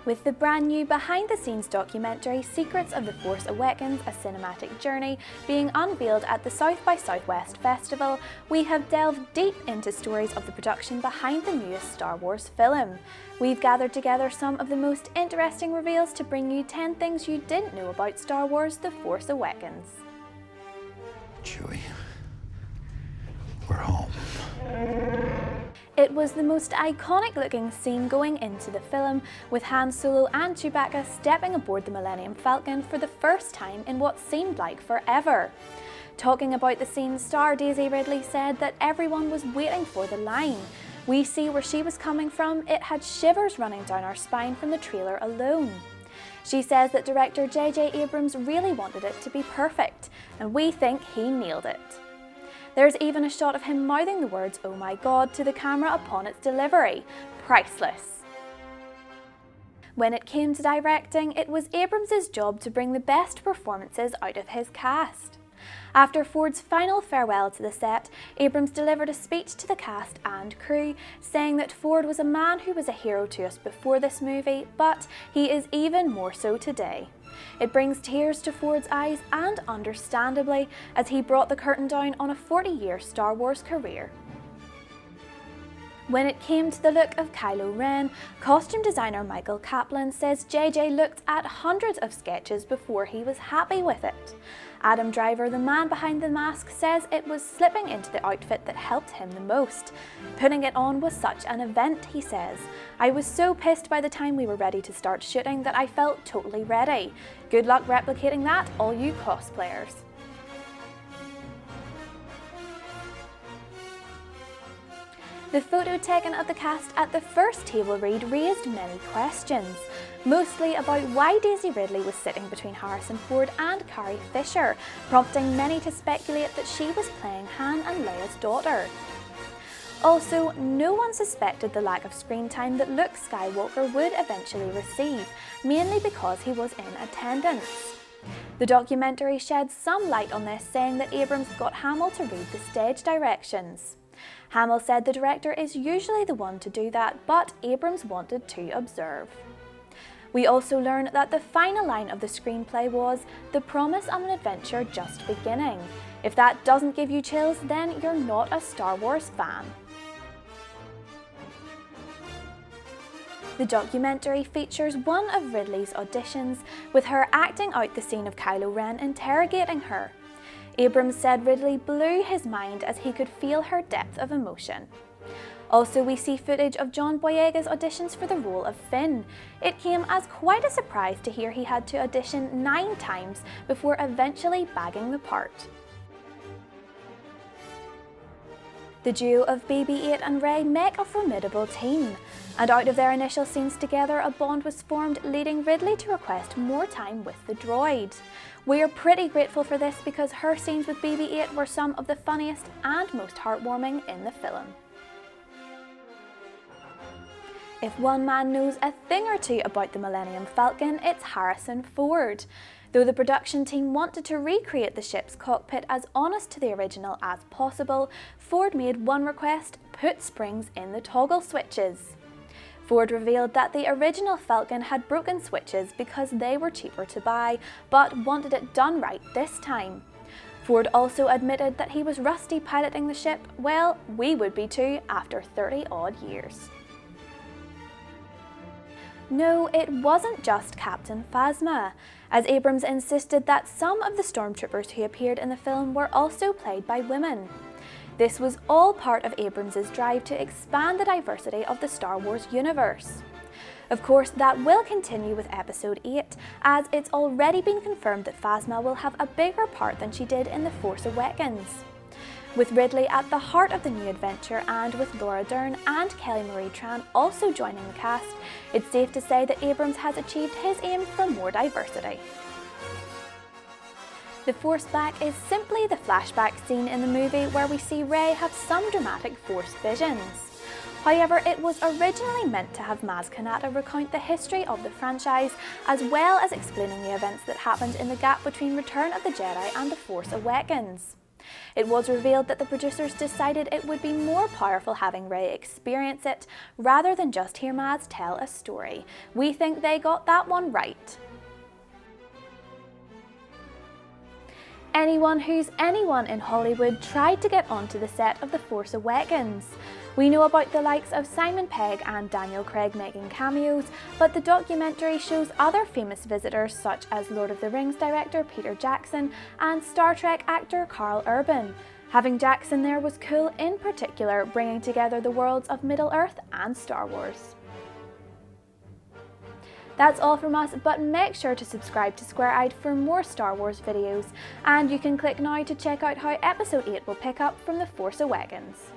With the brand new behind-the-scenes documentary Secrets of the Force Awakens, A Cinematic Journey being unveiled at the South by Southwest Festival, we have delved deep into stories of the production behind the newest Star Wars film. We've gathered together some of the most interesting reveals to bring you 10 things you didn't know about Star Wars The Force Awakens. Chewie, we're home. It was the most iconic looking scene going into the film, with Han Solo and Chewbacca stepping aboard the Millennium Falcon for the first time in what seemed like forever. Talking about the scene, star Daisy Ridley said that everyone was waiting for the line. We see where she was coming from, it had shivers running down our spine from the trailer alone. She says that director J.J. Abrams really wanted it to be perfect, and we think he nailed it. There's even a shot of him mouthing the words "Oh my God" to the camera upon its delivery. Priceless. When it came to directing, it was Abrams' job to bring the best performances out of his cast. After Ford's final farewell to the set, Abrams delivered a speech to the cast and crew, saying that Ford was a man who was a hero to us before this movie, but he is even more so today. It brings tears to Ford's eyes, and understandably, as he brought the curtain down on a 40-year Star Wars career. When it came to the look of Kylo Ren, costume designer Michael Kaplan says JJ looked at hundreds of sketches before he was happy with it. Adam Driver, the man behind the mask, says it was slipping into the outfit that helped him the most. Putting it on was such an event, he says. I was so pissed by the time we were ready to start shooting that I felt totally ready. Good luck replicating that, all you cosplayers. The photo taken of the cast at the first table read raised many questions, mostly about why Daisy Ridley was sitting between Harrison Ford and Carrie Fisher, prompting many to speculate that she was playing Han and Leia's daughter. Also, no one suspected the lack of screen time that Luke Skywalker would eventually receive, mainly because he was in attendance. The documentary sheds some light on this, saying that Abrams got Hamill to read the stage directions. Hamill said the director is usually the one to do that, but Abrams wanted to observe. We also learn that the final line of the screenplay was, "The promise of an adventure just beginning." If that doesn't give you chills, then you're not a Star Wars fan. The documentary features one of Ridley's auditions, with her acting out the scene of Kylo Ren interrogating her. Abrams said Ridley blew his mind as he could feel her depth of emotion. Also, we see footage of John Boyega's auditions for the role of Finn. It came as quite a surprise to hear he had to audition 9 times before eventually bagging the part. The duo of BB-8 and Rey make a formidable team, and out of their initial scenes together, a bond was formed, leading Ridley to request more time with the droid. We are pretty grateful for this because her scenes with BB-8 were some of the funniest and most heartwarming in the film. If one man knows a thing or two about the Millennium Falcon, it's Harrison Ford. Though the production team wanted to recreate the ship's cockpit as honest to the original as possible, Ford made one request: put springs in the toggle switches. Ford revealed that the original Falcon had broken switches because they were cheaper to buy, but wanted it done right this time. Ford also admitted that he was rusty piloting the ship. Well, we would be too after 30-odd years. No, it wasn't just Captain Phasma, as Abrams insisted that some of the stormtroopers who appeared in the film were also played by women. This was all part of Abrams' drive to expand the diversity of the Star Wars universe. Of course, that will continue with Episode 8, as it's already been confirmed that Phasma will have a bigger part than she did in The Force Awakens. With Ridley at the heart of the new adventure, and with Laura Dern and Kelly Marie Tran also joining the cast, it's safe to say that Abrams has achieved his aim for more diversity. The Force Back is simply the flashback scene in the movie where we see Rey have some dramatic Force visions. However, it was originally meant to have Maz Kanata recount the history of the franchise, as well as explaining the events that happened in the gap between Return of the Jedi and The Force Awakens. It was revealed that the producers decided it would be more powerful having Rey experience it, rather than just hear Maz tell a story. We think they got that one right. Anyone in Hollywood tried to get onto the set of The Force Awakens. We know about the likes of Simon Pegg and Daniel Craig making cameos, but the documentary shows other famous visitors such as Lord of the Rings director Peter Jackson and Star Trek actor Carl Urban. Having Jackson there was cool, in particular bringing together the worlds of Middle-earth and Star Wars. That's all from us, but make sure to subscribe to SquareEyed for more Star Wars videos, and you can click now to check out how Episode 8 will pick up from The Force Awakens.